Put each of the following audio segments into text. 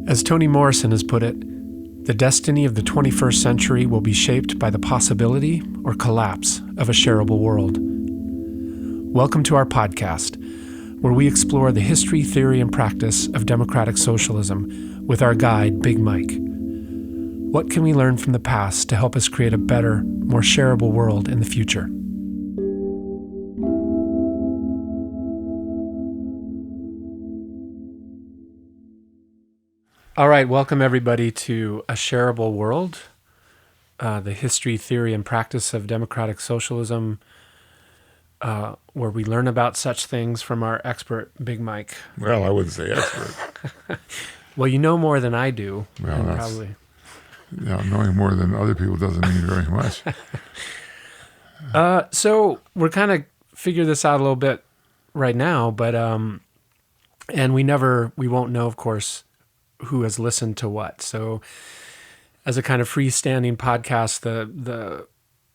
As Toni Morrison has put it, the destiny of the 21st century will be shaped by the possibility or collapse of a shareable world. Welcome to our podcast, where we explore the history, theory, and practice of democratic socialism with our guide, Big Mike. What can we learn from the past to help us create a better, more shareable world in the future? All right, welcome everybody to A Shareable World, the history, theory, and practice of democratic socialism, where we learn about such things from our expert, Big Mike. Well, I wouldn't say expert. Well, you know more than I do. Well, that's, probably. Knowing more than other people doesn't mean very much. So we're kind of figure this out a little bit right now, but and we won't know, of course, who has listened to what. So as a kind of freestanding podcast, the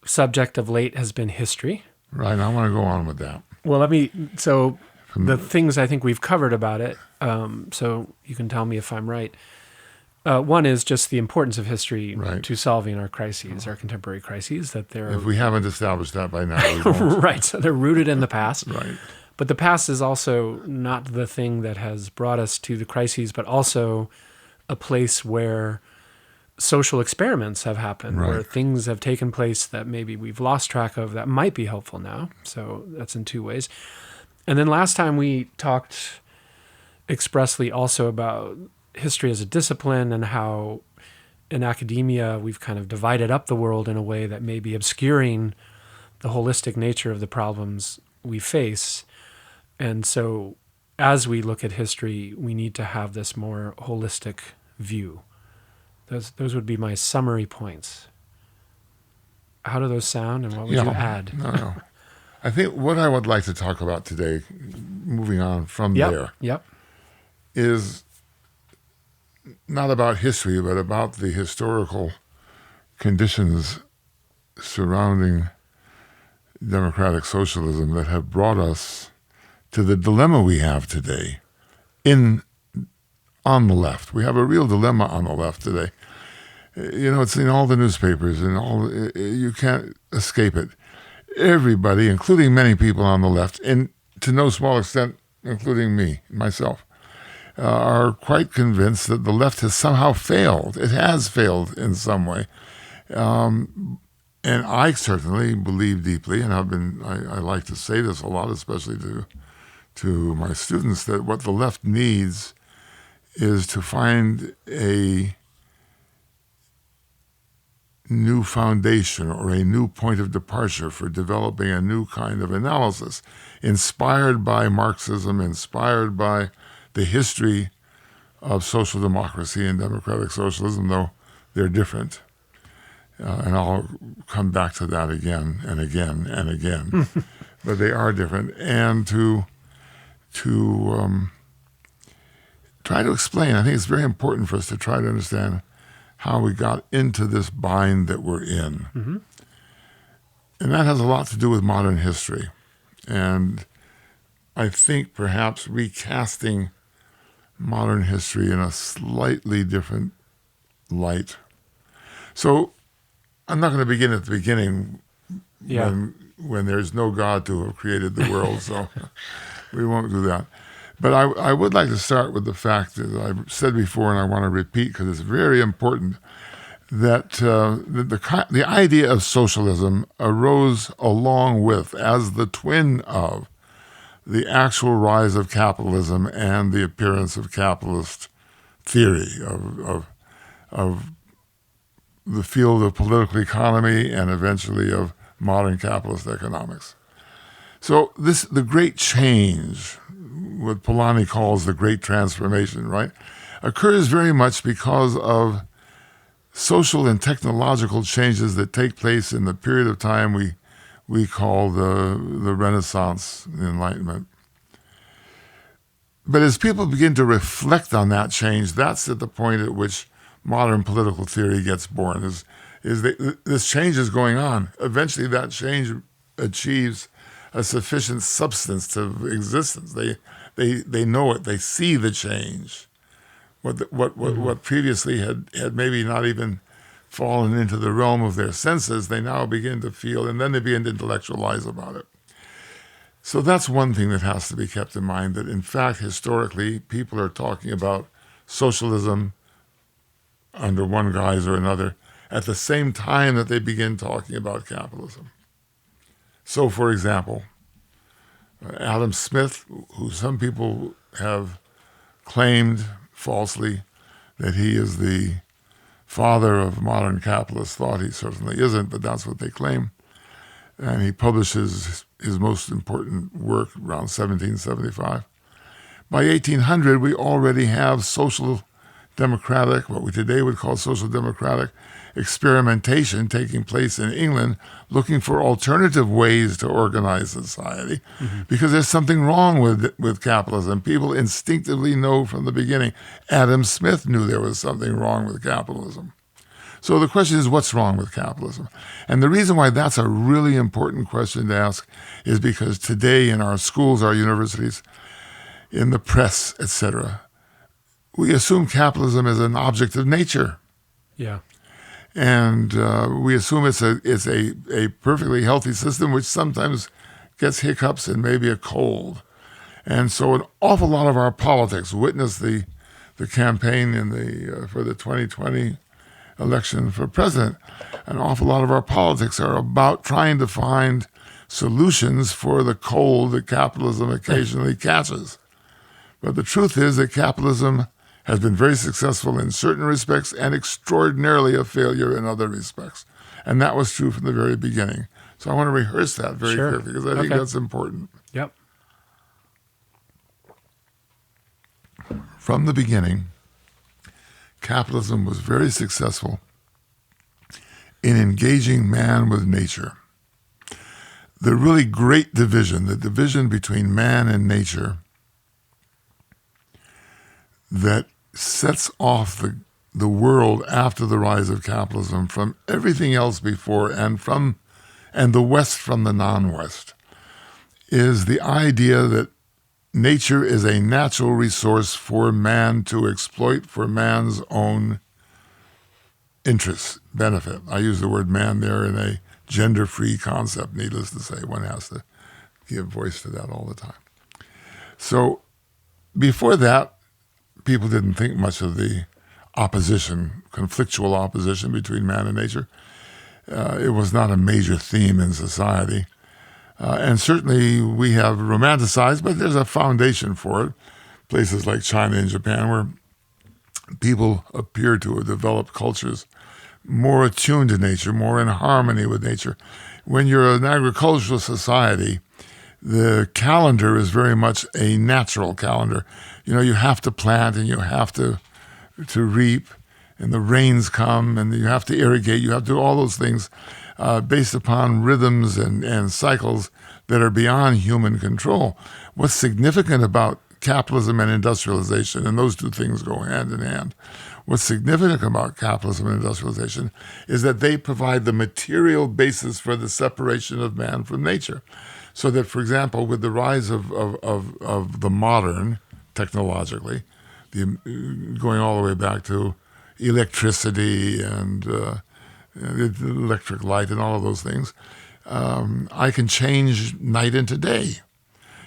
subject of late has been history. Right, I want to go on with that. Well, the things I think we've covered about it, so you can tell me if I'm right. One is just the importance of history to solving our crises, our contemporary crises. That they're if we haven't established that by now, we won't. Right. So they're rooted in the past. Right. But the past is also not the thing that has brought us to the crises, but also a place where social experiments have happened, where things have taken place that maybe we've lost track of that might be helpful now. So that's in two ways. And then last time we talked expressly also about history as a discipline and how in academia we've kind of divided up the world in a way that may be obscuring the holistic nature of the problems we face. And so as we look at history, we need to have this more holistic view. Those would be my summary points. How do those sound, and what would you add? No. I think what I would like to talk about today, moving on from there, is not about history, but about the historical conditions surrounding democratic socialism that have brought us to the dilemma we have today on the left. We have a real dilemma on the left today. You know, it's in all the newspapers and you can't escape it. Everybody, including many people on the left, and to no small extent, including myself, are quite convinced that the left has somehow failed. It has failed in some way. And I certainly believe deeply, and I like to say this a lot, especially to my students, that what the left needs is to find a new foundation or a new point of departure for developing a new kind of analysis, inspired by Marxism, inspired by the history of social democracy and democratic socialism, though they're different. And I'll come back to that again and again and again. But they are different. And to try to explain, I think it's very important for us to try to understand how we got into this bind that we're in. Mm-hmm. And that has a lot to do with modern history. And I think perhaps recasting modern history in a slightly different light. So I'm not going to begin at the beginning when there's no God to have created the world, so we won't do that. But I would like to start with the fact that I've said before, and I want to repeat because it's very important, that the idea of socialism arose along with, as the twin of, the actual rise of capitalism and the appearance of capitalist theory, of the field of political economy and eventually of modern capitalist economics. So the great change, what Polanyi calls the great transformation, right, occurs very much because of social and technological changes that take place in the period of time we call the Renaissance, the Enlightenment. But as people begin to reflect on that change, that's at the point at which modern political theory gets born, is that this change is going on. Eventually that change achieves a sufficient substance to existence. They know it. They see the change. what previously had maybe not even fallen into the realm of their senses, they now begin to feel, and then they begin to intellectualize about it. So that's one thing that has to be kept in mind, that in fact, historically, people are talking about socialism under one guise or another at the same time that they begin talking about capitalism. So, for example, Adam Smith, who some people have claimed falsely that he is the father of modern capitalist thought. He certainly isn't, but that's what they claim. And he publishes his most important work around 1775. By 1800, we already have social democratic, what we today would call social democratic, experimentation taking place in England, looking for alternative ways to organize society, because there's something wrong with capitalism. People instinctively know from the beginning. Adam Smith knew there was something wrong with capitalism. So the question is, what's wrong with capitalism? And the reason why that's a really important question to ask is because today in our schools, our universities, in the press, etc., we assume capitalism is an object of nature. Yeah. And we assume it's a perfectly healthy system, which sometimes gets hiccups and maybe a cold. And so an awful lot of our politics, witness the campaign for the 2020 election for president, an awful lot of our politics are about trying to find solutions for the cold that capitalism occasionally catches. But the truth is that capitalism has been very successful in certain respects and extraordinarily a failure in other respects. And that was true from the very beginning. So I want to rehearse that very carefully because I think that's important. Yep. From the beginning, capitalism was very successful in engaging man with nature. The really great division, the division between man and nature, that sets off the world after the rise of capitalism from everything else before and the West from the non-West, is the idea that nature is a natural resource for man to exploit for man's own interests, benefit. I use the word man there in a gender-free concept, needless to say. One has to give voice to that all the time. So before that, people didn't think much of the opposition, conflictual opposition between man and nature. It was not a major theme in society. And certainly we have romanticized, but there's a foundation for it. Places like China and Japan, where people appear to have developed cultures more attuned to nature, more in harmony with nature. When you're an agricultural society, the calendar is very much a natural calendar. You know, you have to plant and you have to reap, and the rains come and you have to irrigate. You have to do all those things based upon rhythms and cycles that are beyond human control. What's significant about capitalism and industrialization, and those two things go hand in hand, what's significant about capitalism and industrialization is that they provide the material basis for the separation of man from nature. So that, for example, with the rise of the modern, technologically, going all the way back to electricity and the electric light and all of those things, I can change night into day.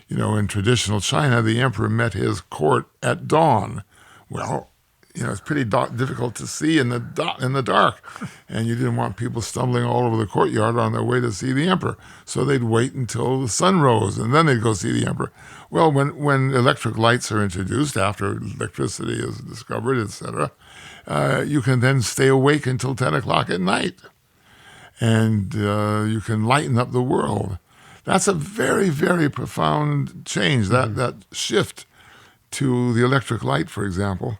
You know, in traditional China, the emperor met his court at dawn. Well, you know, it's pretty difficult to see in the dark, and you didn't want people stumbling all over the courtyard on their way to see the emperor. So they'd wait until the sun rose, and then they'd go see the emperor. Well, when electric lights are introduced after electricity is discovered, etc., you can then stay awake until 10 o'clock at night, and you can lighten up the world. That's a very, very profound change. That shift to the electric light, for example,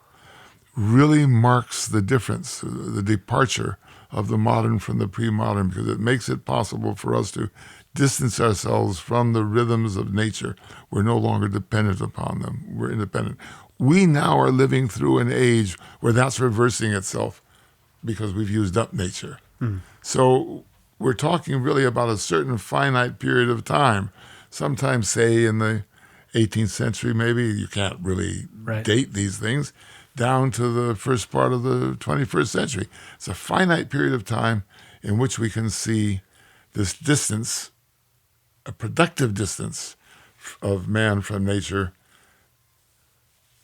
really marks the difference, the departure of the modern from the pre-modern, because it makes it possible for us to distance ourselves from the rhythms of nature. We're no longer dependent upon them. We're independent. We now are living through an age where that's reversing itself because we've used up nature. So we're talking really about a certain finite period of time. Sometimes, say, in the 18th century, maybe, you can't really date these things, down to the first part of the 21st century. It's a finite period of time in which we can see this distance, a productive distance of man from nature,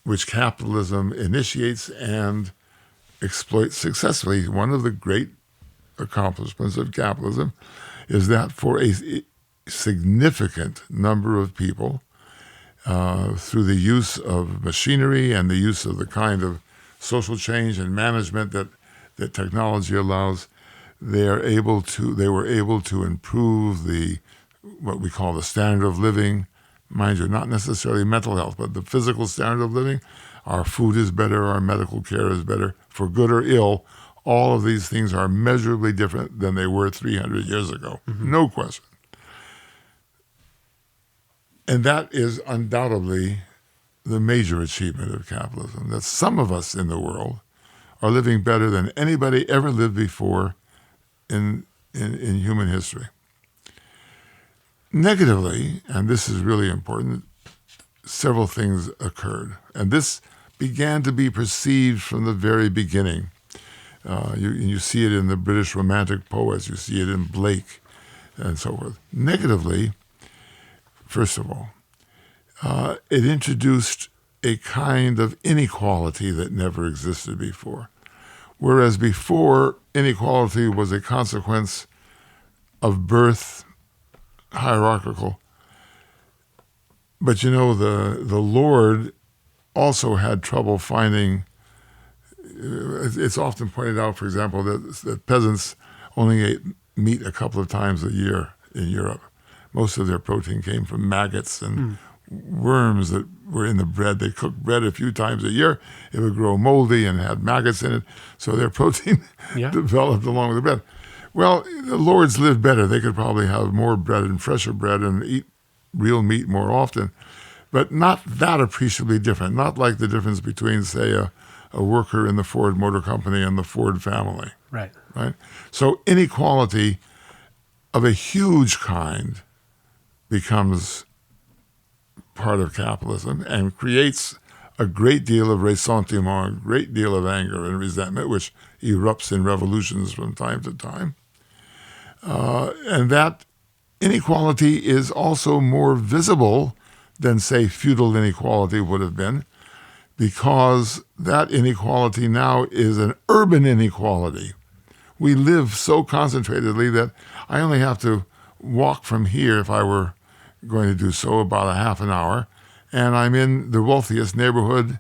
which capitalism initiates and exploits successfully. One of the great accomplishments of capitalism is that for a significant number of people, through the use of machinery and the use of the kind of social change and management that technology allows, they were able to improve what we call the standard of living. Mind you, not necessarily mental health, but the physical standard of living. Our food is better, our medical care is better, for good or ill. All of these things are measurably different than they were 300 years ago. Mm-hmm. No question. And that is undoubtedly the major achievement of capitalism, that some of us in the world are living better than anybody ever lived before in human history. Negatively, and this is really important, several things occurred. And this began to be perceived from the very beginning. You see it in the British Romantic poets, you see it in Blake, and so forth. Negatively, first of all, it introduced a kind of inequality that never existed before. Whereas before, inequality was a consequence of birth, hierarchical. But the Lord also had trouble finding, it's often pointed out, for example, that peasants only ate meat a couple of times a year in Europe. Most of their protein came from maggots and worms that were in the bread. They cooked bread a few times a year. It would grow moldy and had maggots in it, so their protein developed along with the bread. Well, the lords lived better. They could probably have more bread and fresher bread and eat real meat more often, but not that appreciably different, not like the difference between, say, a worker in the Ford Motor Company and the Ford family. Right. So inequality of a huge kind becomes part of capitalism and creates a great deal of ressentiment, a great deal of anger and resentment, which erupts in revolutions from time to time. And that inequality is also more visible than, say, feudal inequality would have been, because that inequality now is an urban inequality. We live so concentratedly that I only have to walk from here, if I were going to do so, about a half an hour, and I'm in the wealthiest neighborhood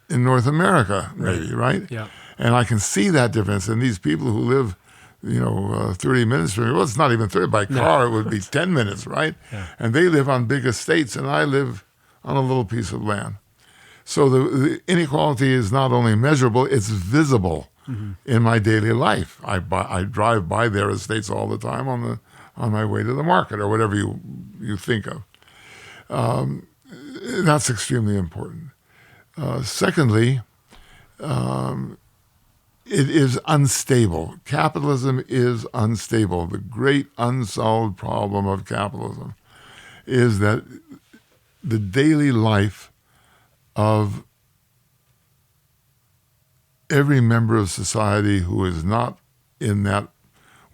in North America, maybe, right? Yeah. And I can see that difference. And these people who live, 30 minutes from me, well, it's not even 30, by car it would be 10 minutes, right? Yeah. And they live on big estates, and I live on a little piece of land. So the inequality is not only measurable, it's visible in my daily life. I drive by their estates all the time on my way to the market, or whatever you think of. That's extremely important. Secondly, it is unstable. Capitalism is unstable. The great unsolved problem of capitalism is that the daily life of every member of society who is not in that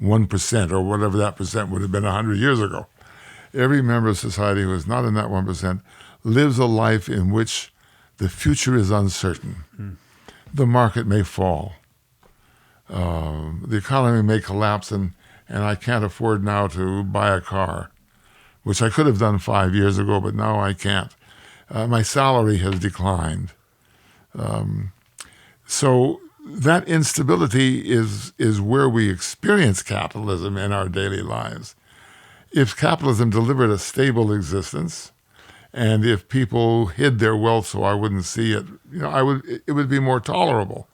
1%, or whatever that percent would have been 100 years ago, every member of society who is not in that 1% lives a life in which the future is uncertain. The market may fall. The economy may collapse, and I can't afford now to buy a car, which I could have done 5 years ago, but now I can't. My salary has declined. So that instability is where we experience capitalism in our daily lives. If capitalism delivered a stable existence, and if people hid their wealth so I wouldn't see it, it would be more tolerable.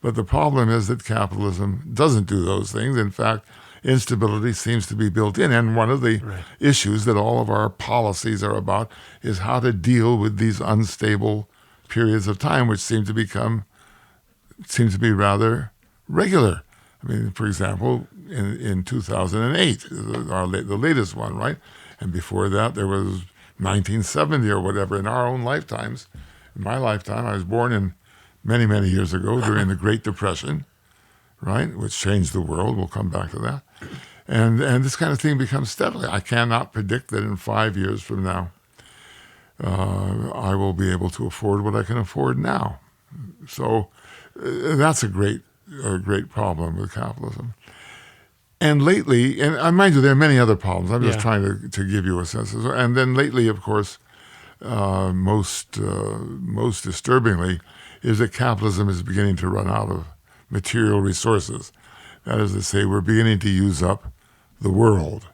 But the problem is that capitalism doesn't do those things. In fact, instability seems to be built in. And one of the issues that all of our policies are about is how to deal with these unstable periods of time, which seem to be rather regular. I mean, for example, in 2008, the latest one, right? And before that, there was 1970 or whatever. In our own lifetimes, in my lifetime, I was born in many, many years ago during the Great Depression, right, which changed the world. We'll come back to that. And this kind of thing becomes steadily. I cannot predict that in 5 years from now, I will be able to afford what I can afford now. So that's a great problem with capitalism. And lately, and mind you, there are many other problems. I'm just trying to give you a sense. And then lately, of course, most disturbingly, is that capitalism is beginning to run out of material resources. That is to say, we're beginning to use up the world.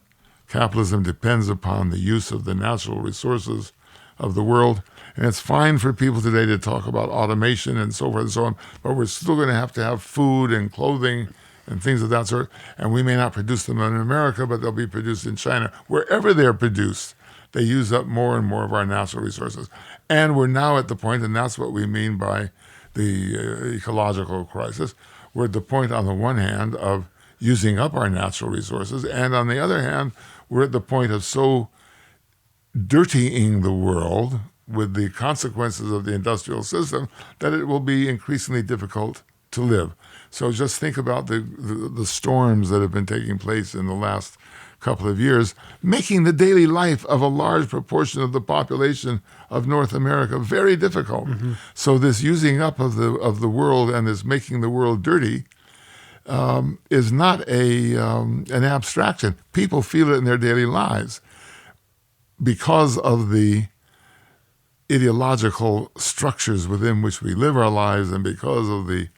Capitalism depends upon the use of the natural resources of the world. And it's fine for people today to talk about automation and so forth and so on, but we're still going to have food and clothing and things of that sort. And we may not produce them in America, but they'll be produced in China. Wherever they're produced, they use up more and more of our natural resources. And we're now at the point, and that's what we mean by the ecological crisis, we're at the point on the one hand of using up our natural resources, and on the other hand, we're at the point of so dirtying the world with the consequences of the industrial system that it will be increasingly difficult to live. So just think about the storms that have been taking place in the last couple of years, making the daily life of a large proportion of the population of North America very difficult. Mm-hmm. So this using up of the world and this making the world dirty is not an abstraction. People feel it in their daily lives because of the ideological structures within which we live our lives, and because of the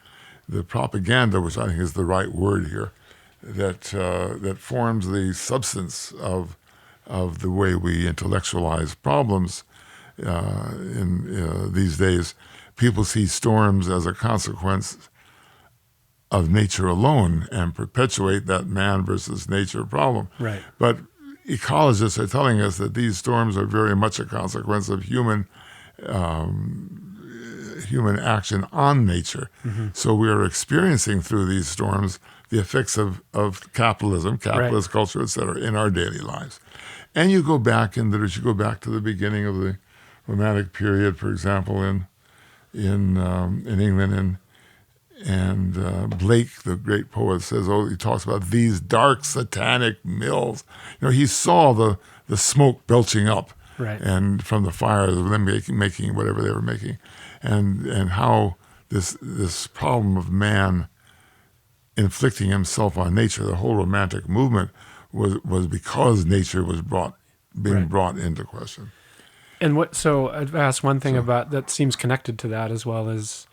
propaganda, which I think is the right word here, that forms the substance of the way we intellectualize problems in these days. People see storms as a consequence of nature alone and perpetuate that man versus nature problem. Right. But ecologists are telling us that these storms are very much a consequence of human action on nature. Mm-hmm. So we are experiencing through these storms the effects of capitalism, capitalist culture, et cetera, in our daily lives. And you go back in literature, you go back to the beginning of the Romantic period, for example, in England, and Blake, the great poet, says, he talks about these dark satanic mills. He saw the smoke belching up, right, and from the fires of them making whatever they were making, and how this problem of man inflicting himself on nature, the whole Romantic movement was because nature was being brought into question. And so I've asked one thing about that seems connected to that as well as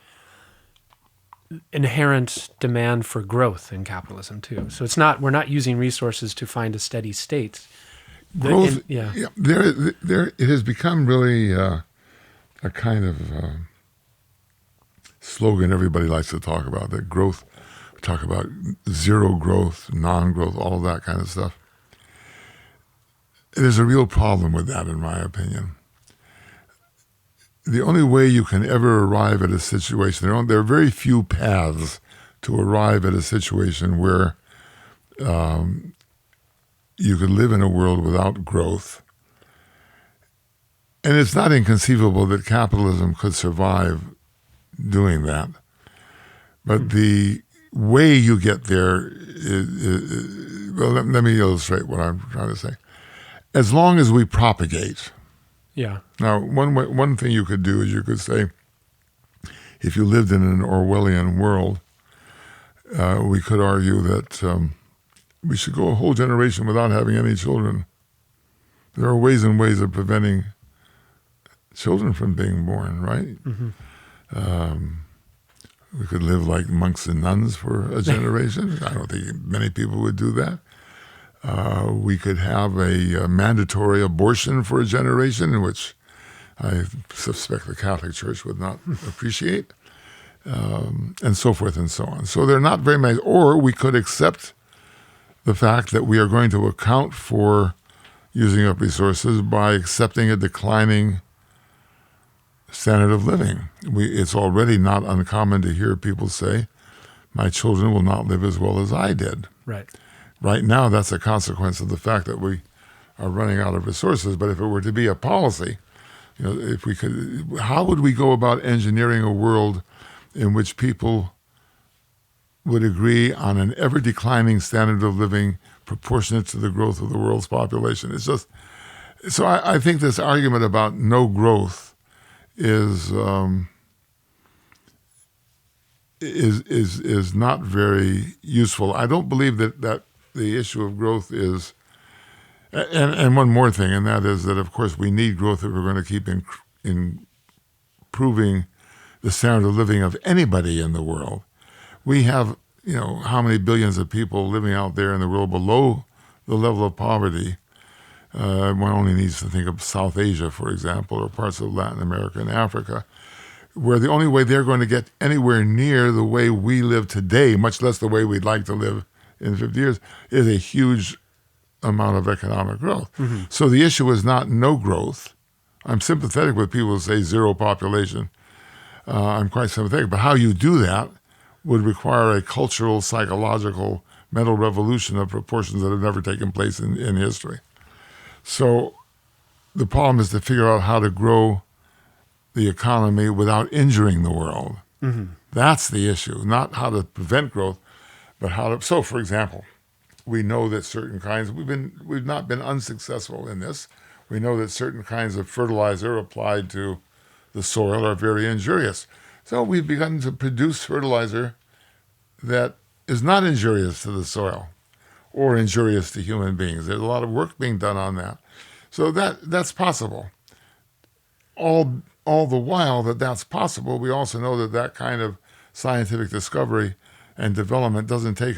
inherent demand for growth in capitalism too. So we're not using resources to find a steady state. Growth, there it has become really a kind of slogan everybody likes to talk about, that growth, we talk about zero growth, non-growth, all of that kind of stuff. There's a real problem with that, in my opinion. The only way you can ever arrive at a situation, there are very few paths to arrive at a situation where you could live in a world without growth. And it's not inconceivable that capitalism could survive doing that. But the way you get there well, let me illustrate what I'm trying to say. As long as we propagate. Yeah. Now, one thing you could do is you could say, if you lived in an Orwellian world, we could argue that we should go a whole generation without having any children. There are ways and ways of preventing children from being born, right? Mm-hmm. We could live like monks and nuns for a generation. I don't think many people would do that. We could have a mandatory abortion for a generation, which I suspect the Catholic Church would not appreciate, and so forth and so on. So there are not very many. Or we could accept the fact that we are going to account for using up resources by accepting a declining standard of living. It's already not uncommon to hear people say, my children will not live as well as I did. Right. Right now, that's a consequence of the fact that we are running out of resources. But if it were to be a policy, if we could, how would we go about engineering a world in which people would agree on an ever-declining standard of living proportionate to the growth of the world's population. It's just, so I think this argument about no growth is not very useful. I don't believe that the issue of growth is, and one more thing, and that is that, of course, we need growth if we're going to keep improving the standard of living of anybody in the world. We have, how many billions of people living out there in the world below the level of poverty. One only needs to think of South Asia, for example, or parts of Latin America and Africa, where the only way they're going to get anywhere near the way we live today, much less the way we'd like to live in 50 years, is a huge amount of economic growth. Mm-hmm. So the issue is not no growth. I'm sympathetic with people who say zero population. I'm quite sympathetic. But how you do that would require a cultural, psychological, mental revolution of proportions that have never taken place in history. So the problem is to figure out how to grow the economy without injuring the world. Mm-hmm. That's the issue, not how to prevent growth, but how to. So, for example, we know that certain kinds, we've not been unsuccessful in this. We know that certain kinds of fertilizer applied to the soil are very injurious. So we've begun to produce fertilizer that is not injurious to the soil or injurious to human beings. There's a lot of work being done on that. So that's possible. All the while that's possible, we also know that kind of scientific discovery and development doesn't take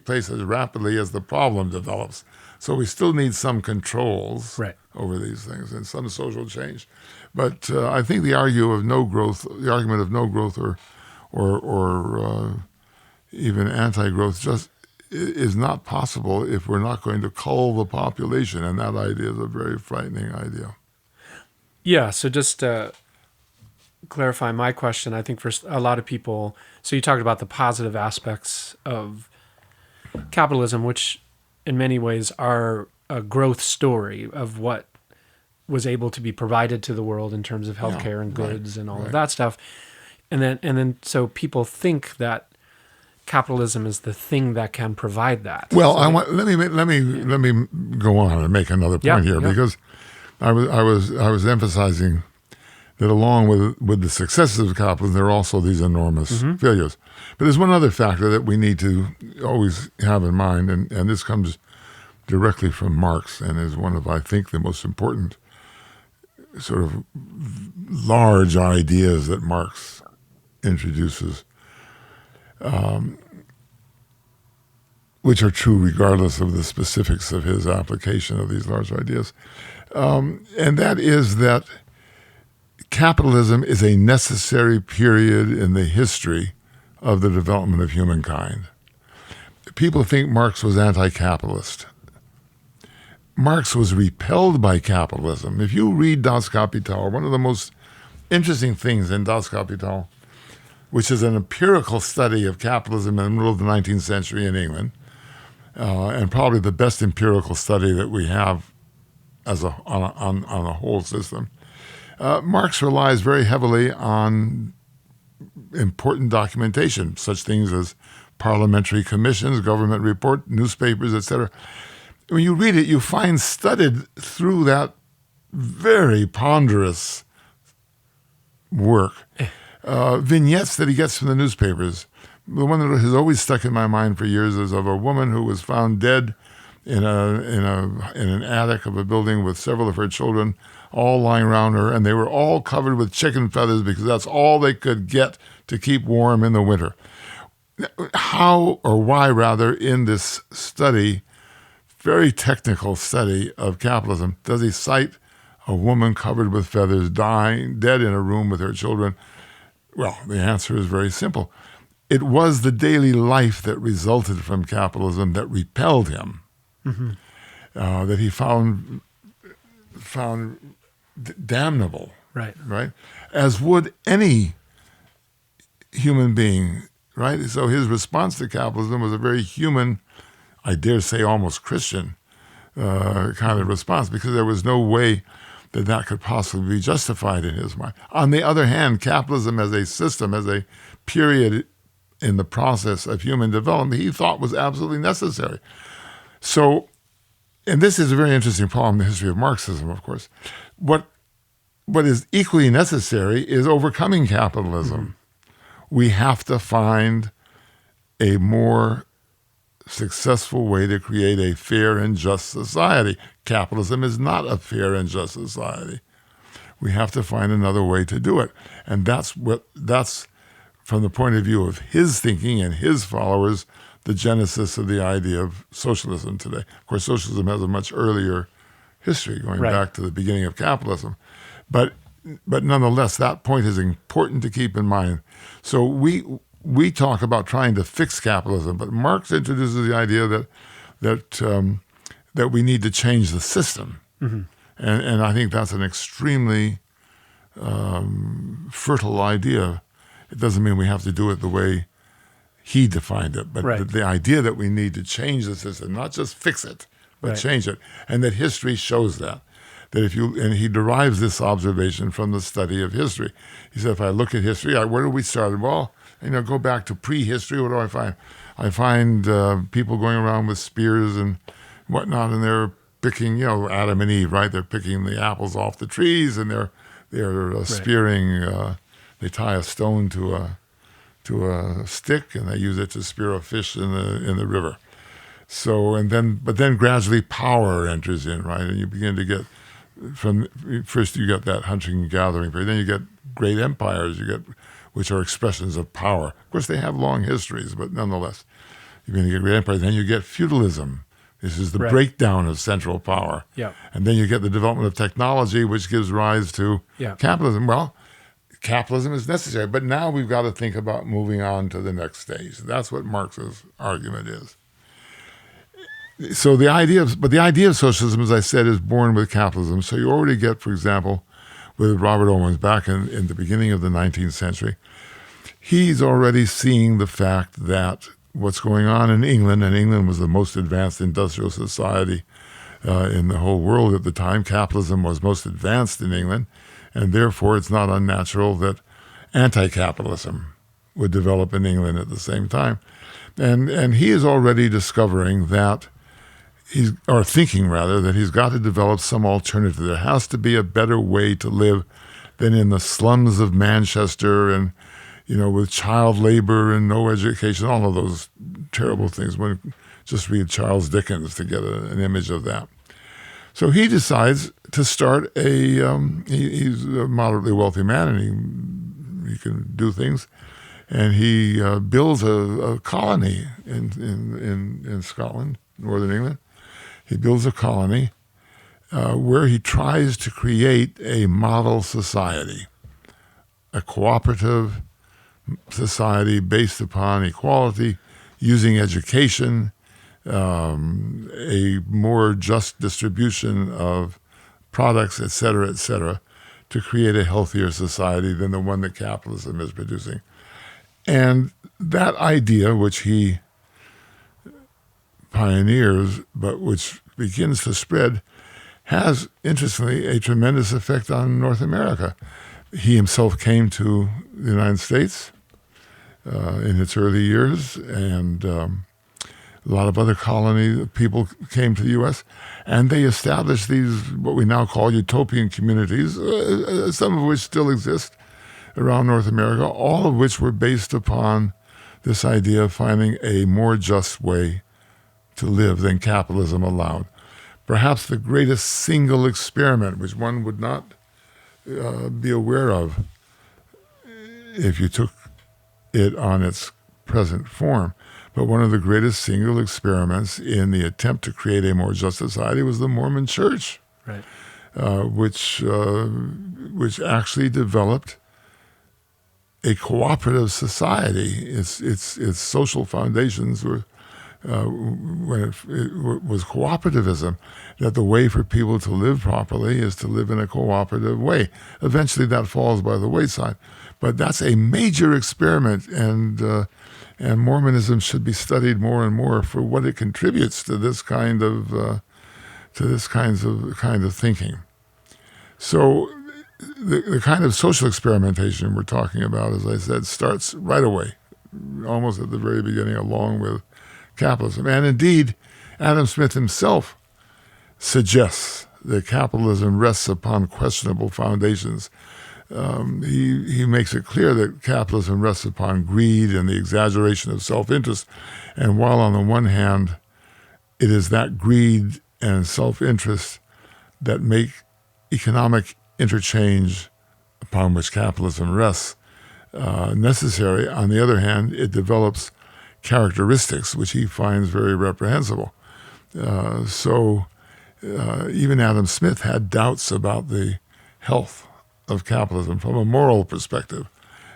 place as rapidly as the problem develops. So we still need some controls over these things and some social change. But I think the argument of no growth or even anti-growth just is not possible if we're not going to cull the population, and that idea is a very frightening idea. Yeah, so just to clarify my question, I think for a lot of people, so you talked about the positive aspects of capitalism, which in many ways are a growth story of what was able to be provided to the world in terms of healthcare and goods and all of that stuff. And then so people think that capitalism is the thing that can provide that. Well, so let me go on and make another point here because I was emphasizing that along with the successes of capitalism, there are also these enormous failures. But there's one other factor that we need to always have in mind, and this comes directly from Marx and is one of, I think, the most important sort of large ideas that Marx introduces, which are true regardless of the specifics of his application of these large ideas. And that is that capitalism is a necessary period in the history of the development of humankind. People think Marx was anti-capitalist. Marx was repelled by capitalism. If you read Das Kapital, one of the most interesting things in Das Kapital, which is an empirical study of capitalism in the middle of the 19th century in England, and probably the best empirical study that we have on a whole system, Marx relies very heavily on important documentation, such things as parliamentary commissions, government report, newspapers, etc. When you read it, you find studded through that very ponderous work vignettes that he gets from the newspapers. The one that has always stuck in my mind for years is of a woman who was found dead in an attic of a building with several of her children all lying around her, and they were all covered with chicken feathers because that's all they could get to keep warm in the winter. How, or why rather, in this study, very technical study of capitalism, does he cite a woman covered with feathers dying, dead in a room with her children? Well, the answer is very simple. It was the daily life that resulted from capitalism that repelled him, that he found damnable, right? As would any human being, right? So his response to capitalism was a very human, I dare say almost Christian kind of response, because there was no way that could possibly be justified in his mind. On the other hand, capitalism as a system, as a period in the process of human development, he thought was absolutely necessary. So, and this is a very interesting problem in the history of Marxism, of course. What is equally necessary is overcoming capitalism. Mm-hmm. We have to find a more successful way to create a fair and just society. Capitalism is not a fair and just society. We have to find another way to do it. And that's from the point of view of his thinking and his followers, the genesis of the idea of socialism today. Of course, socialism has a much earlier history, going back to the beginning of capitalism. But nonetheless, that point is important to keep in mind. So we talk about trying to fix capitalism, but Marx introduces the idea that we need to change the system. Mm-hmm. And I think that's an extremely fertile idea. It doesn't mean we have to do it the way he defined it, but the idea that we need to change the system, not just fix it, but change it, and that history shows that. And he derives this observation from the study of history. He said, if I look at history, where do we start? Well, go back to prehistory. What do I find? I find people going around with spears and whatnot, and they're picking, Adam and Eve, right? They're picking the apples off the trees, and they're spearing. They tie a stone to a stick, and they use it to spear a fish in the river. So, but then gradually power enters in, right? And you begin to get first you get that hunting and gathering period, then you get great empires, which are expressions of power. Of course, they have long histories, but nonetheless, you're going to get great empires. Then you get feudalism. This is the breakdown of central power. Yeah. And then you get the development of technology, which gives rise to capitalism. Well, capitalism is necessary, but now we've got to think about moving on to the next stage. That's what Marx's argument is. So the idea of socialism, as I said, is born with capitalism. So you already get, for example, with Robert Owens back in the beginning of the 19th century, he's already seeing the fact that what's going on in England, and England was the most advanced industrial society in the whole world at the time. Capitalism was most advanced in England, and therefore it's not unnatural that anti-capitalism would develop in England at the same time. And he is already discovering that thinking that he's got to develop some alternative. There has to be a better way to live than in the slums of Manchester and, with child labor and no education, all of those terrible things. Just read Charles Dickens to get an image of that. So he decides to start he's a moderately wealthy man, and he can do things. And he builds a colony in Scotland, northern England. He builds a colony where he tries to create a model society, a cooperative society based upon equality, using education, a more just distribution of products, et cetera, to create a healthier society than the one that capitalism is producing. And that idea, which he pioneers, but which begins to spread, has, interestingly, a tremendous effect on North America. He himself came to the United States in its early years, and a lot of other colony people came to the U.S., and they established these, what we now call utopian communities, some of which still exist around North America, all of which were based upon this idea of finding a more just way to live than capitalism allowed. Perhaps the greatest single experiment, which one would not be aware of if you took it on its present form, but one of the greatest single experiments in the attempt to create a more just society was the Mormon Church, which actually developed a cooperative society. Its social foundations were when it was cooperativism, that the way for people to live properly is to live in a cooperative way. Eventually that falls by the wayside. But that's a major experiment, and Mormonism should be studied more and more for what it contributes to this kind of thinking. So the kind of social experimentation we're talking about, as I said, starts right away, almost at the very beginning, along with capitalism. And indeed, Adam Smith himself suggests that capitalism rests upon questionable foundations. He makes it clear that capitalism rests upon greed and the exaggeration of self-interest. And while on the one hand, it is that greed and self-interest that make economic interchange upon which capitalism rests necessary, on the other hand, it develops characteristics which he finds very reprehensible. So even Adam Smith had doubts about the health of capitalism from a moral perspective,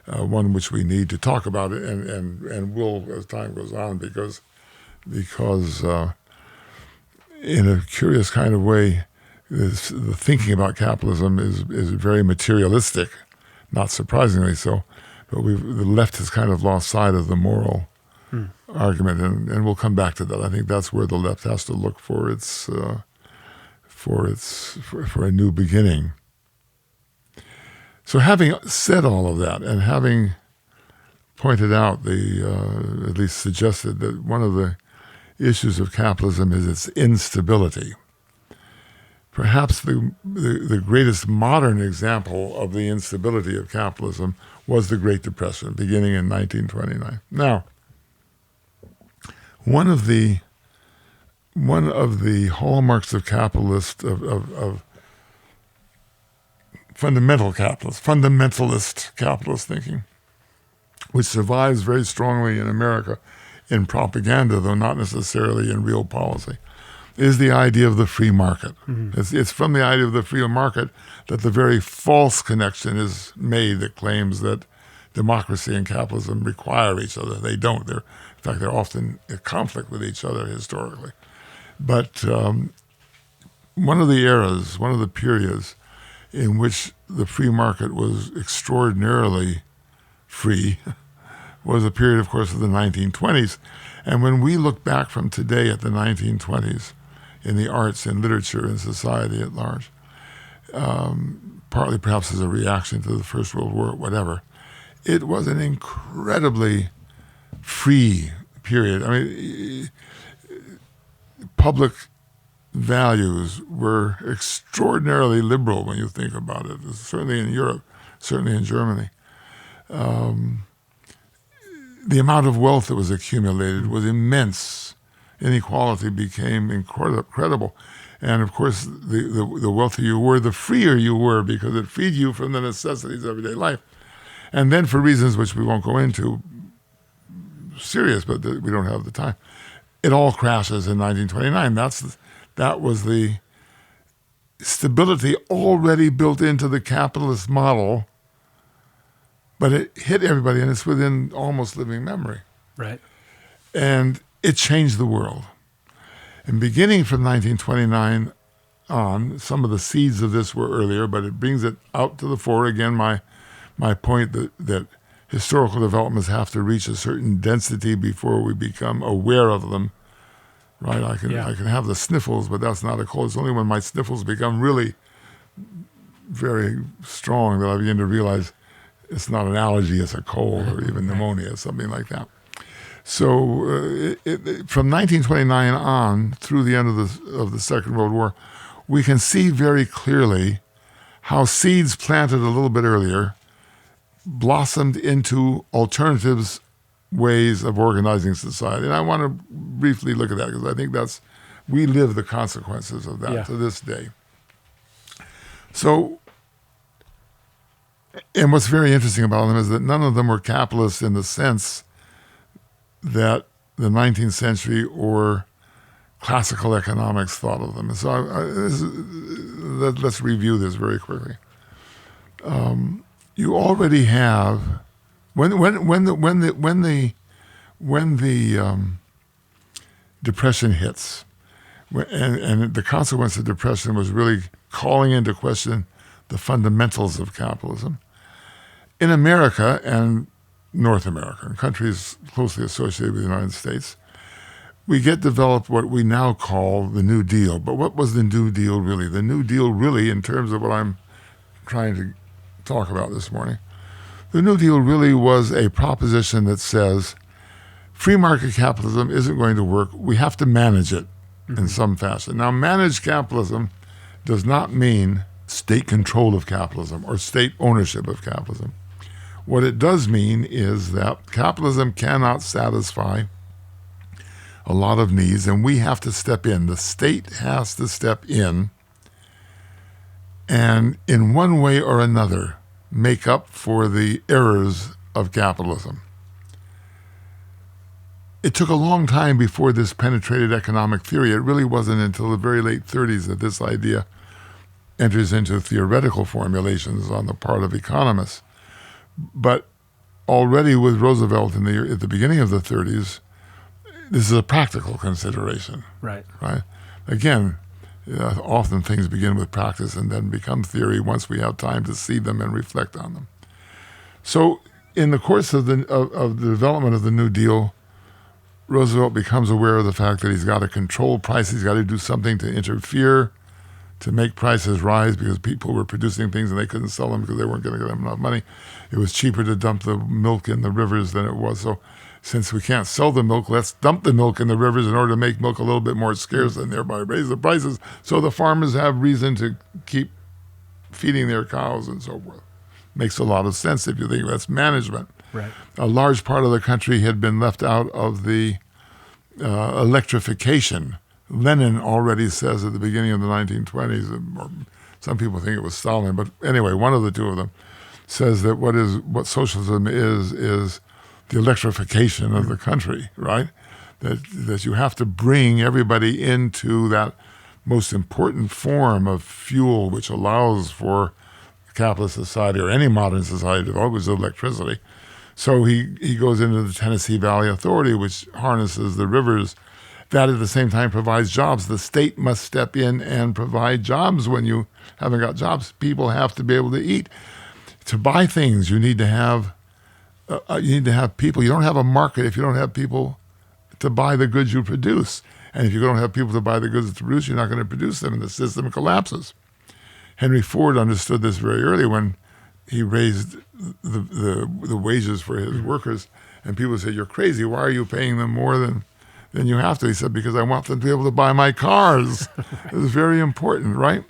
one which we need to talk about it and will as time goes on, because in a curious kind of way, the thinking about capitalism is very materialistic, not surprisingly so. But the left has kind of lost sight of the moral argument, and we'll come back to that. I think that's where the left has to look for a new beginning. So having said all of that, and having pointed out at least suggested that one of the issues of capitalism is its instability, perhaps the greatest modern example of the instability of capitalism was the Great Depression, beginning in 1929. Now, one of the hallmarks of fundamentalist capitalist thinking, which survives very strongly in America in propaganda, though not necessarily in real policy, is the idea of the free market. Mm-hmm. It's from the idea of the free market that the very false connection is made that claims that democracy and capitalism require each other. They don't. In fact, they're often in conflict with each other historically. But one of the periods in which the free market was extraordinarily free was a period, of course, of the 1920s. And when we look back from today at the 1920s in the arts and literature and society at large, partly perhaps as a reaction to the First World War, whatever, it was an incredibly free period. I mean, public values were extraordinarily liberal when you think about it, certainly in Europe, certainly in Germany. The amount of wealth that was accumulated was immense. Inequality became incredible. And of course, the wealthier you were, the freer you were, because it freed you from the necessities of everyday life. And then for reasons which we won't go into, serious, but we don't have the time, it all crashes in 1929. That was the stability already built into the capitalist model, but it hit everybody, and it's within almost living memory. Right. And it changed the world. And beginning from 1929 on, some of the seeds of this were earlier, but it brings it out to the fore. Again, my point that historical developments have to reach a certain density before we become aware of them. Right? I can have the sniffles, but that's not a cold. It's only when my sniffles become really very strong that I begin to realize it's not an allergy, it's a cold, or even pneumonia, something like that. So from 1929 on through the end of the Second World War, we can see very clearly how seeds planted a little bit earlier blossomed into alternatives, ways of organizing society. And I want to briefly look at that because I think we live the consequences of that to this day. So, and what's very interesting about them is that none of them were capitalists in the sense that the 19th century or classical economics thought of them. And so let's review this very quickly. You already have when the depression hits, and the consequence of depression was really calling into question the fundamentals of capitalism. In America and North America, and countries closely associated with the United States, we get developed what we now call the New Deal. But what was the New Deal really? The New Deal really, in terms of what I'm trying to talk about this morning. The New Deal really was a proposition that says free market capitalism isn't going to work. We have to manage it in some fashion. Now, managed capitalism does not mean state control of capitalism or state ownership of capitalism. What it does mean is that capitalism cannot satisfy a lot of needs, and we have to step in. The state has to step in and, in one way or another, make up for the errors of capitalism. It took a long time before this penetrated economic theory. It really wasn't until the very late 30s that this idea enters into theoretical formulations on the part of economists. But already with Roosevelt at the beginning of the 30s, this is a practical consideration. Right. Again, often things begin with practice and then become theory once we have time to see them and reflect on them. So in the course of the development of the New Deal, Roosevelt becomes aware of the fact that he's got to control prices, he's got to do something to interfere, to make prices rise because people were producing things and they couldn't sell them because they weren't going to get them enough money. It was cheaper to dump the milk in the rivers than it was. So since we can't sell the milk, let's dump the milk in the rivers in order to make milk a little bit more scarce and thereby raise the prices so the farmers have reason to keep feeding their cows and so forth. Makes a lot of sense if you think that's management. Right. A large part of the country had been left out of the electrification. Lenin already says at the beginning of the 1920s, or some people think it was Stalin, but anyway, one of the two of them says that what socialism is the electrification of the country, right? That you have to bring everybody into that most important form of fuel which allows for capitalist society or any modern society to develop, is electricity. So he goes into the Tennessee Valley Authority, which harnesses the rivers. That at the same time provides jobs. The state must step in and provide jobs. When you haven't got jobs, people have to be able to eat. To buy things, you need to have people. You don't have a market if you don't have people to buy the goods you produce. And if you don't have people to buy the goods to produce, you're not going to produce them, and the system collapses. Henry Ford understood this very early when he raised the wages for his workers, and people said, "You're crazy. Why are you paying them more than you have to?" He said, "Because I want them to be able to buy my cars." It was very important, right?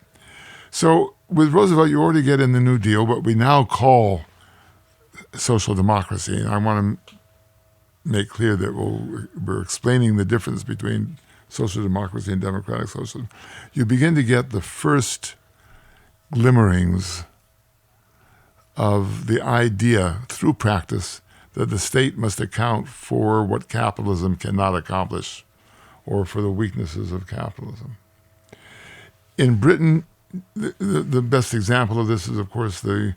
So with Roosevelt, you already get in the New Deal what we now call social democracy. And I want to make clear that we're explaining the difference between social democracy and democratic socialism. You begin to get the first glimmerings of the idea through practice that the state must account for what capitalism cannot accomplish or for the weaknesses of capitalism. In Britain, the best example of this is, of course, the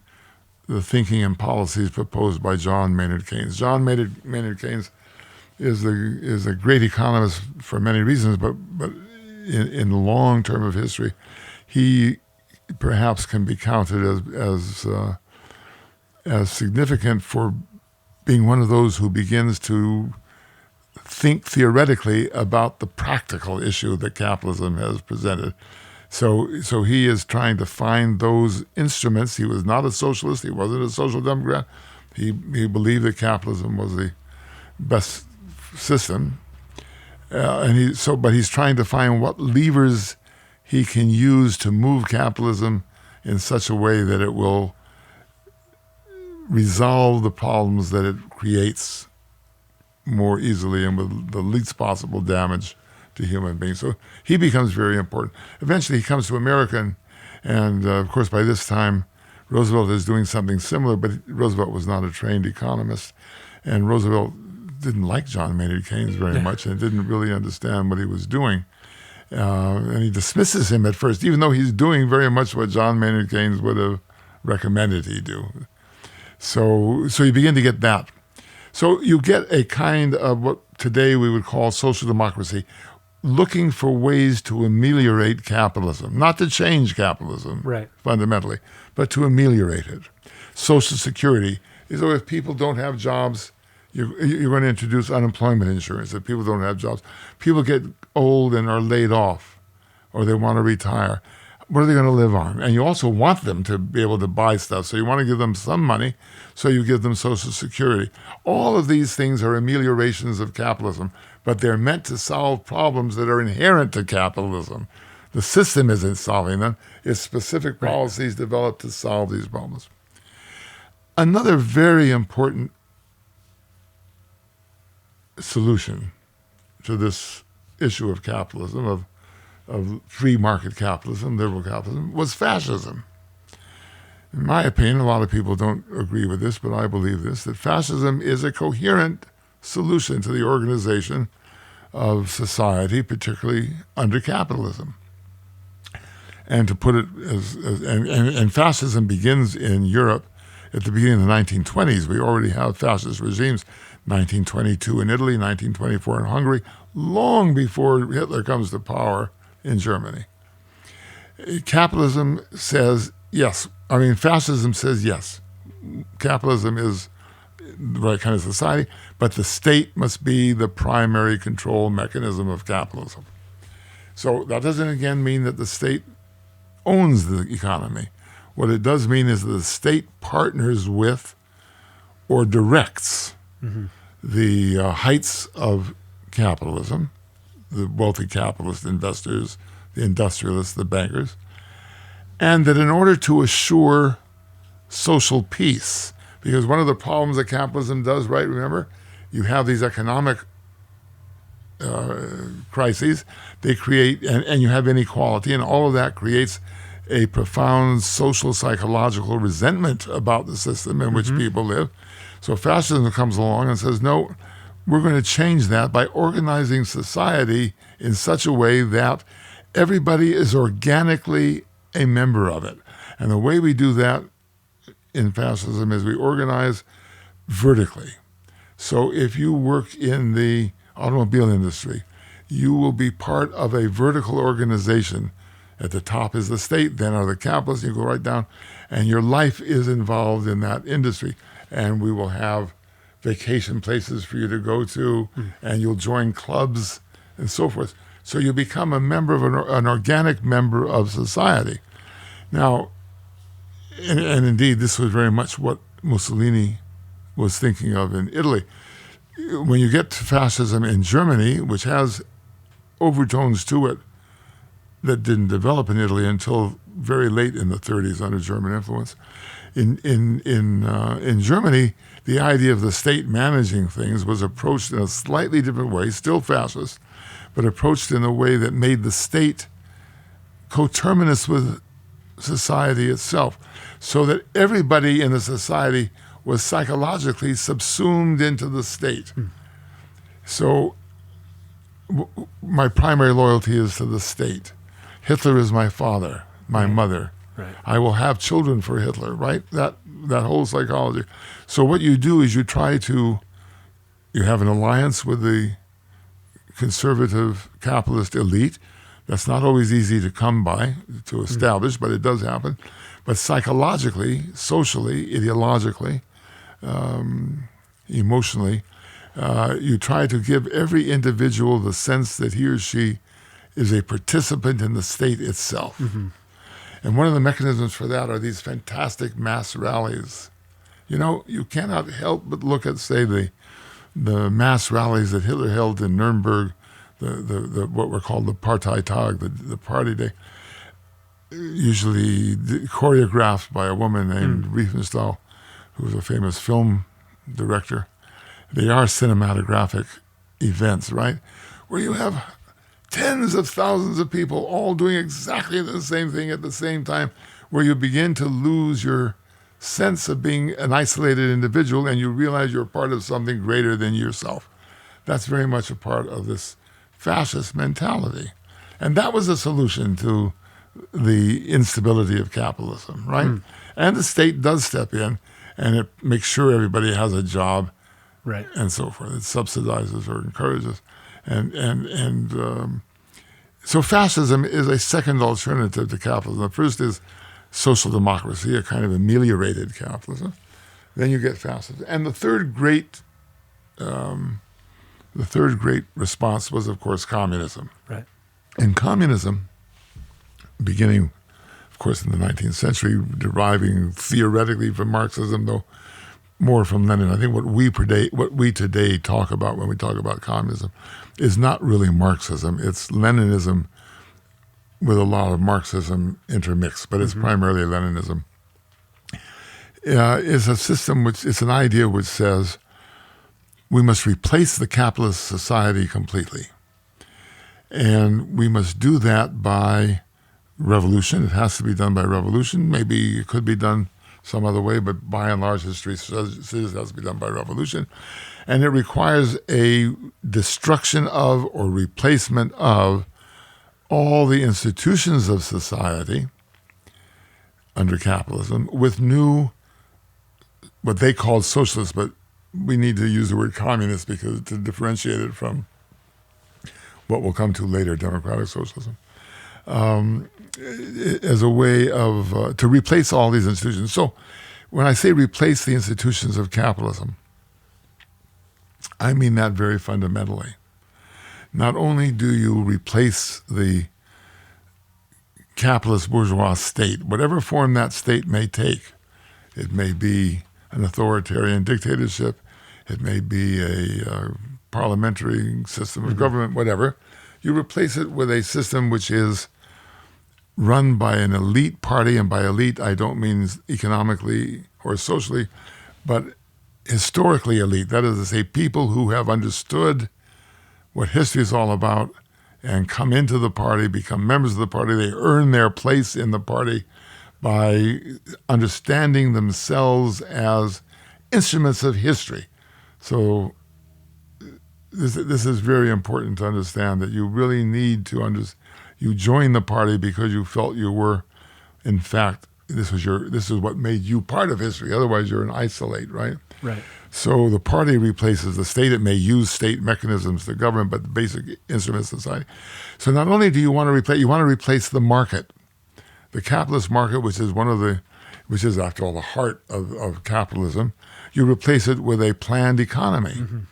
thinking and policies proposed by John Maynard Keynes. John Maynard Keynes is a great economist for many reasons, but in the long term of history, he perhaps can be counted as significant for being one of those who begins to think theoretically about the practical issue that capitalism has presented. So he is trying to find those instruments. He was not a socialist. He wasn't a social democrat. He believed that capitalism was the best system, but he's trying to find what levers he can use to move capitalism in such a way that it will resolve the problems that it creates more easily and with the least possible damage to human beings. So he becomes very important. Eventually he comes to America, and of course by this time Roosevelt is doing something similar, but Roosevelt was not a trained economist, and Roosevelt didn't like John Maynard Keynes very much and didn't really understand what he was doing. And he dismisses him at first, even though he's doing very much what John Maynard Keynes would have recommended he do. So you begin to get that. So you get a kind of what today we would call social democracy, looking for ways to ameliorate capitalism, not to change capitalism right. fundamentally, but to ameliorate it. Social security. So if people don't have jobs, you're going to introduce unemployment insurance. If people don't have jobs, people get old and are laid off, or they want to retire. what are they going to live on? And you also want them to be able to buy stuff. So you want to give them some money, so you give them Social Security. All of these things are ameliorations of capitalism, but they're meant to solve problems that are inherent to capitalism. The system isn't solving them. It's specific policies developed to solve these problems. Another very important solution to this issue of capitalism, of free market capitalism, liberal capitalism, was fascism. In my opinion, a lot of people don't agree with this, but I believe this, that fascism is a coherent solution to the organization of society, particularly under capitalism. And to put it and fascism begins in Europe at the beginning of the 1920s. We already have fascist regimes, 1922 in Italy, 1924 in Hungary, long before Hitler comes to power in Germany. Capitalism says yes. I mean, fascism says yes. Capitalism is the right kind of society, but the state must be the primary control mechanism of capitalism. So that doesn't again mean that the state owns the economy. What it does mean is that the state partners with or directs the heights of capitalism, the wealthy capitalist investors, the industrialists, the bankers, and that in order to assure social peace, because one of the problems that capitalism does, right, remember, you have these economic crises, they create, and you have inequality, and all of that creates a profound social psychological resentment about the system in which people live. So fascism comes along and says, no, we're going to change that by organizing society in such a way that everybody is organically a member of it. And the way we do that in fascism is we organize vertically. So if you work in the automobile industry, you will be part of a vertical organization. At the top is the state, then are the capitalists, you go right down, and your life is involved in that industry. And we will have vacation places for you to go to, and you'll join clubs and so forth. So you become a member of an organic member of society. Now, and indeed, this was very much what Mussolini was thinking of in Italy. When you get to fascism in Germany, which has overtones to it that didn't develop in Italy until very late in the 30s under German influence, in Germany, the idea of the state managing things was approached in a slightly different way, still fascist, but approached in a way that made the state coterminous with society itself, so that everybody in the society was psychologically subsumed into the state. So my primary loyalty is to the state. Hitler is my father, my mother. Right. I will have children for Hitler, right? That whole psychology. So what you do is you have an alliance with the conservative capitalist elite. That's not always easy to come by, to establish, but it does happen. But psychologically, socially, ideologically, emotionally, you try to give every individual the sense that he or she is a participant in the state itself. And one of the mechanisms for that are these fantastic mass rallies. You know, you cannot help but look at, say, the mass rallies that Hitler held in Nuremberg, the what were called the Parteitag, the party day, usually choreographed by a woman named Riefenstahl, who was a famous film director. They are cinematographic events, right? Where you have tens of thousands of people all doing exactly the same thing at the same time, where you begin to lose your sense of being an isolated individual and you realize you're part of something greater than yourself. That's very much a part of this fascist mentality. And that was a solution to the instability of capitalism, right? And the state does step in and it makes sure everybody has a job, right, and so forth. It subsidizes or encourages. So fascism is a second alternative to capitalism. The first is social democracy, a kind of ameliorated capitalism. Then you get fascism. And the third great response was, of course, communism. right. And communism, beginning course, in the 19th century, deriving theoretically from Marxism, though more from Lenin. I think what we today talk about when we talk about communism is not really Marxism. It's Leninism with a lot of Marxism intermixed, but it's primarily Leninism. It's a system it's an idea which says we must replace the capitalist society completely. And we must do that by revolution. It has to be done by revolution. Maybe it could be done some other way, but by and large, history says it has to be done by revolution. And it requires a destruction of or replacement of all the institutions of society under capitalism with new, what they called socialists, but we need to use the word communist because to differentiate it from what we'll come to later, democratic socialism, as a way of, to replace all these institutions. So when I say replace the institutions of capitalism, I mean that very fundamentally. Not only do you replace the capitalist bourgeois state, whatever form that state may take, it may be an authoritarian dictatorship, it may be a parliamentary system of government, whatever, you replace it with a system which is run by an elite party, and by elite I don't mean economically or socially, but historically elite. That is to say, people who have understood what history is all about and come into the party, become members of the party. They earn their place in the party by understanding themselves as instruments of history. So this is very important to understand, that you really need to you joined the party because you felt you were, in fact, this is what made you part of history. Otherwise, you're an isolate, right? Right. So the party replaces the state. It may use state mechanisms to govern, but the basic instruments of society. So not only do you want to replace the market, the capitalist market, which is after all the heart of capitalism. You replace it with a planned economy.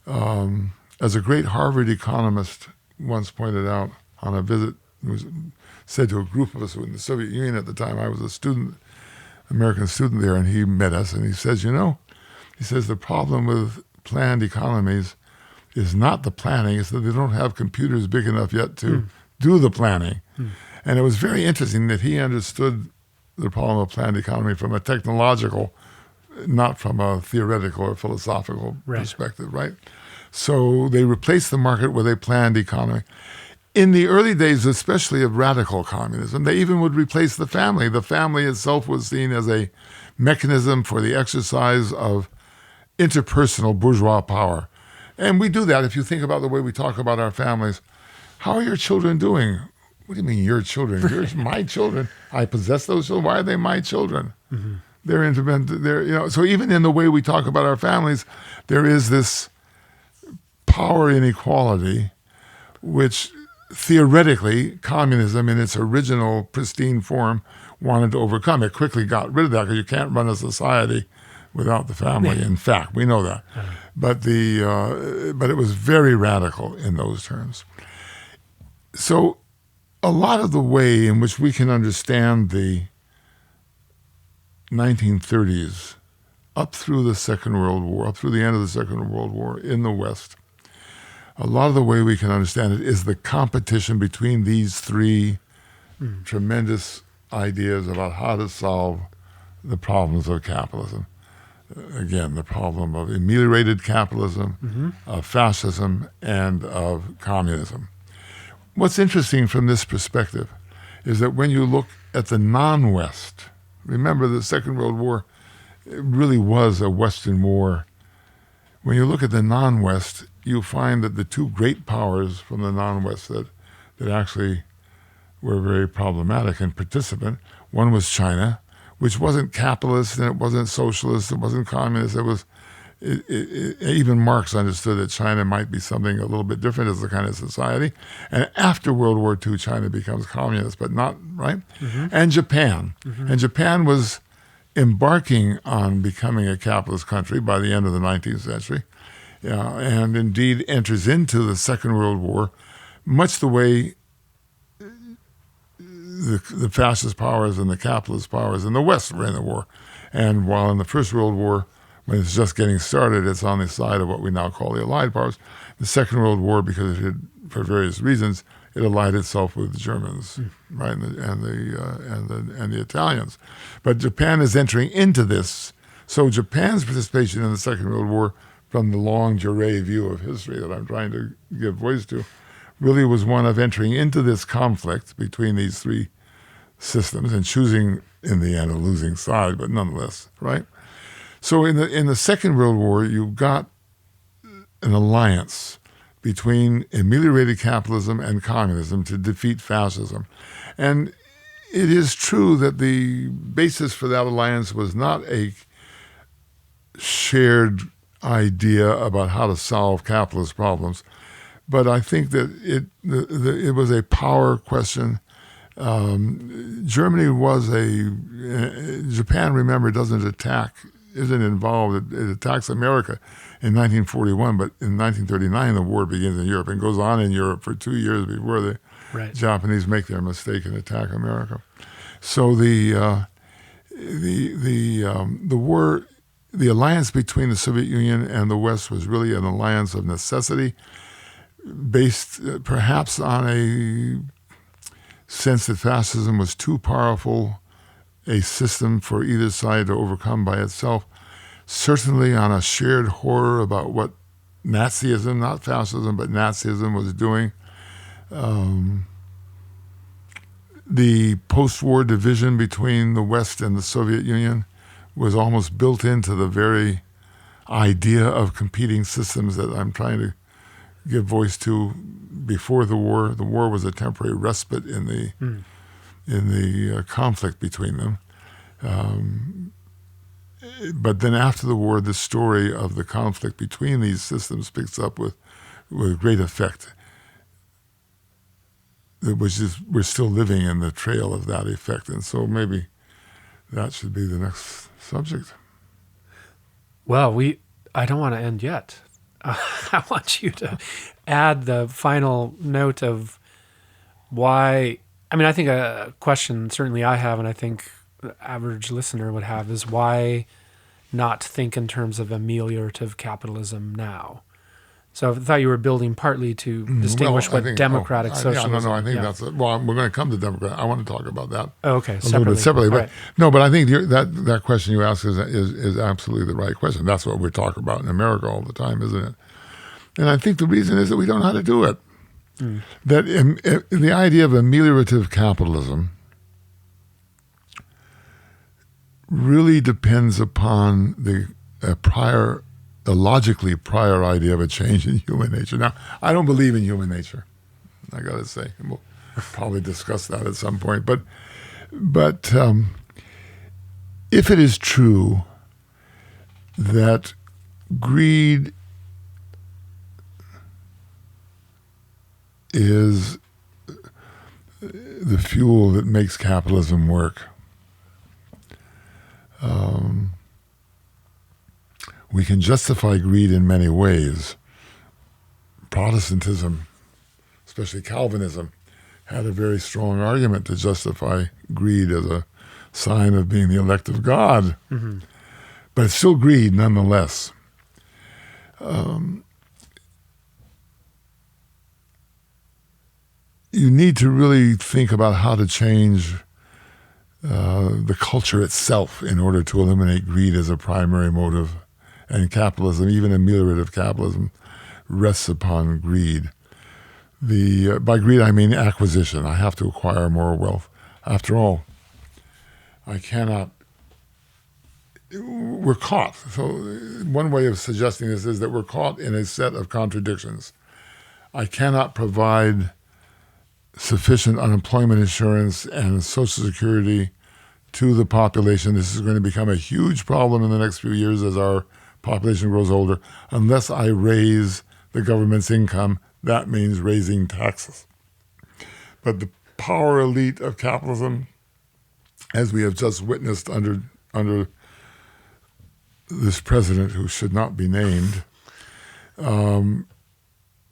As a great Harvard economist once pointed out on a visit, it was said to a group of us in the Soviet Union at the time. I was a student, American student there, and he met us, and he says, the problem with planned economies is not the planning, it's that they don't have computers big enough yet to do the planning. And it was very interesting that he understood the problem of planned economy from a technological, not from a theoretical or philosophical perspective, right? So they replaced the market with a planned economy. In the early days, especially of radical communism, they even would replace the family. The family itself was seen as a mechanism for the exercise of interpersonal bourgeois power. And we do that if you think about the way we talk about our families. How are your children doing? What do you mean your children? You're my children. I possess those children. Why are they my children? They're independent. So even in the way we talk about our families, there is this power inequality, which theoretically communism in its original pristine form wanted to overcome. It quickly got rid of that because you can't run a society without the family. In fact, we know that. But it was very radical in those terms. So a lot of the way in which we can understand the 1930s up through the Second World War, up through the end of the Second World War in the West, a lot of the way we can understand it is the competition between these three tremendous ideas about how to solve the problems of capitalism. Again, the problem of ameliorated capitalism, of fascism, and of communism. What's interesting from this perspective is that when you look at the non-West, remember the Second World War, it really was a Western war. When you look at the non-West, you find that the two great powers from the non-West that actually were very problematic and participant, one was China, which wasn't capitalist and it wasn't socialist, it wasn't communist. Even Marx understood that China might be something a little bit different as a kind of society. And after World War II, China becomes communist, but not, right? And Japan. And Japan was embarking on becoming a capitalist country by the end of the 19th century, and indeed enters into the Second World War much the way the fascist powers and the capitalist powers in the West were in the war. And while in the First World War, when it's just getting started, it's on the side of what we now call the Allied powers. The Second World War, because it had, for various reasons, it allied itself with the Germans, right, and the Italians. But Japan is entering into this. So Japan's participation in the Second World War, from the longue durée view of history that I'm trying to give voice to, really was one of entering into this conflict between these three systems and choosing, in the end, a losing side, but nonetheless, right? So in the Second World War, you got an alliance between ameliorated capitalism and communism to defeat fascism. And it is true that the basis for that alliance was not a shared idea about how to solve capitalist problems, but I think that it was a power question. Japan, remember, isn't involved. It attacks America in 1941, but in 1939 the war begins in Europe and goes on in Europe for 2 years before the Japanese make their mistake and attack America. So the war, the alliance between the Soviet Union and the West was really an alliance of necessity, based perhaps on a sense that fascism was too powerful a system for either side to overcome by itself, certainly on a shared horror about what Nazism, not fascism, but Nazism was doing. The post-war division between the West and the Soviet Union was almost built into the very idea of competing systems that I'm trying to give voice to before the war. The war was a temporary respite in the conflict between them. But then after the war, the story of the conflict between these systems picks up with great effect. We're still living in the trail of that effect. And so maybe that should be the next subject. Well, I don't want to end yet. I want you to add the final note of why. I mean, I think a question certainly I have, and I think the average listener would have, is why not think in terms of ameliorative capitalism now? So I thought you were building partly to distinguish democratic socialism. I think that's we're going to come to democratic. I want to talk about that. Okay, a little bit separately. But right. No, but I think that question you ask is absolutely the right question. That's what we talk about in America all the time, isn't it? And I think the reason is that we don't know how to do it. That the idea of ameliorative capitalism really depends upon the logically prior idea of a change in human nature. Now, I don't believe in human nature, I got to say. And we'll probably discuss that at some point. But if it is true that greed is the fuel that makes capitalism work, we can justify greed in many ways. Protestantism, especially Calvinism, had a very strong argument to justify greed as a sign of being the elect of God. Mm-hmm. But it's still greed nonetheless. You need to really think about how to change the culture itself in order to eliminate greed as a primary motive. And capitalism, even ameliorative capitalism, rests upon greed. By greed, I mean acquisition. I have to acquire more wealth. After all, we're caught. So one way of suggesting this is that we're caught in a set of contradictions. I cannot provide sufficient unemployment insurance and Social Security to the population. This is going to become a huge problem in the next few years as our population grows older. Unless I raise the government's income, that means raising taxes. But the power elite of capitalism, as we have just witnessed under this president who should not be named, want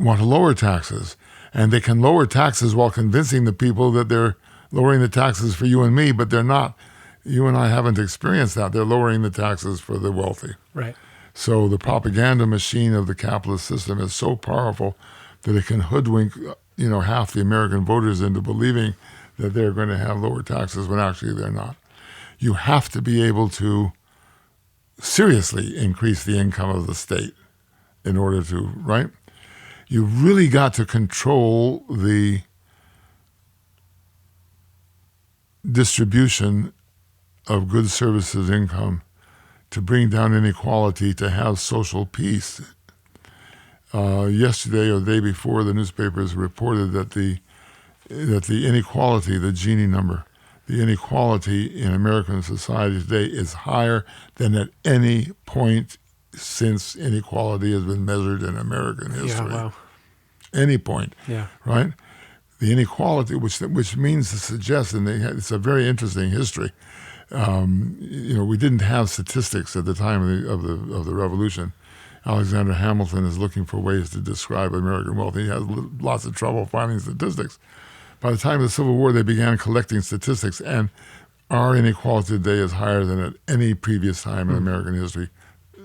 to lower taxes. And they can lower taxes while convincing the people that they're lowering the taxes for you and me, but they're not. You and I haven't experienced that. They're lowering the taxes for the wealthy. Right. So the propaganda machine of the capitalist system is so powerful that it can hoodwink, half the American voters into believing that they're going to have lower taxes when actually they're not. You have to be able to seriously increase the income of the state in order to, right? You really got to control the distribution of goods, services, income to bring down inequality, to have social peace. Yesterday or the day before, the newspapers reported that the inequality, the Gini number, the inequality in American society today is higher than at any point since inequality has been measured in American history. Yeah, wow. Any point, yeah. Right? The inequality, which means to suggest, and it's a very interesting history. We didn't have statistics at the time of the revolution. Alexander Hamilton is looking for ways to describe American wealth. He has lots of trouble finding statistics. By the time of the Civil War, they began collecting statistics, and our inequality today is higher than at any previous time in American history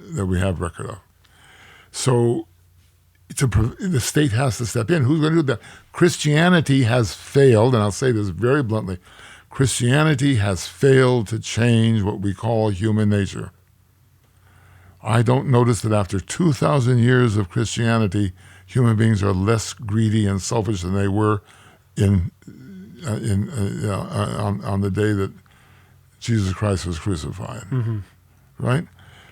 that we have record of. So the state has to step in. Who's going to do that? Christianity has failed, and I'll say this very bluntly. Christianity has failed to change what we call human nature. I don't notice that after 2,000 years of Christianity, human beings are less greedy and selfish than they were on the day that Jesus Christ was crucified, right?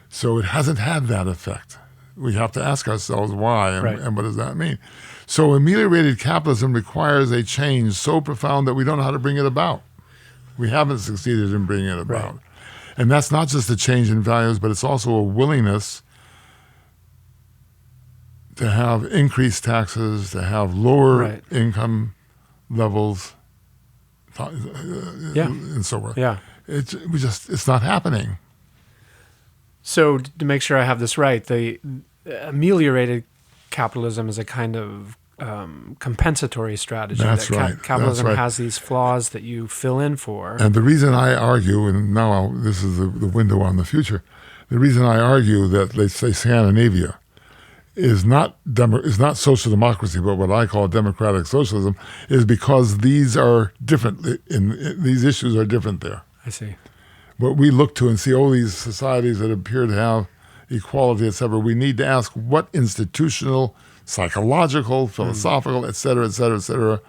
So it hasn't had that effect. We have to ask ourselves why and what does that mean? So ameliorated capitalism requires a change so profound that we don't know how to bring it about. We haven't succeeded in bringing it about. Right. And that's not just a change in values, but it's also a willingness to have increased taxes, to have lower income levels, and so forth. Yeah. It's not happening. So to make sure I have this right, the ameliorated capitalism is a kind of compensatory strategy. That's right. Capitalism has these flaws that you fill in for. And the reason I argue, and now this is the window on the future, the reason I argue that, let's say, Scandinavia is not social democracy, but what I call democratic socialism, is because these are different. These issues are different there. I see. What we look to and see, these societies that appear to have equality, et cetera, we need to ask what institutional, psychological, philosophical, et cetera,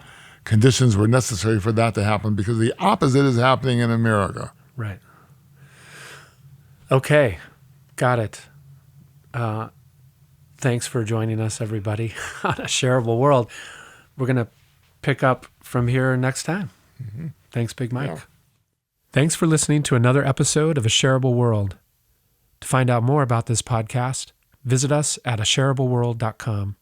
conditions were necessary for that to happen, because the opposite is happening in America. Right. Okay. Got it. Thanks for joining us, everybody, on A Shareable World. We're going to pick up from here next time. Mm-hmm. Thanks, Big Mike. Yeah. Thanks for listening to another episode of A Shareable World. To find out more about this podcast, visit us at ashareableworld.com.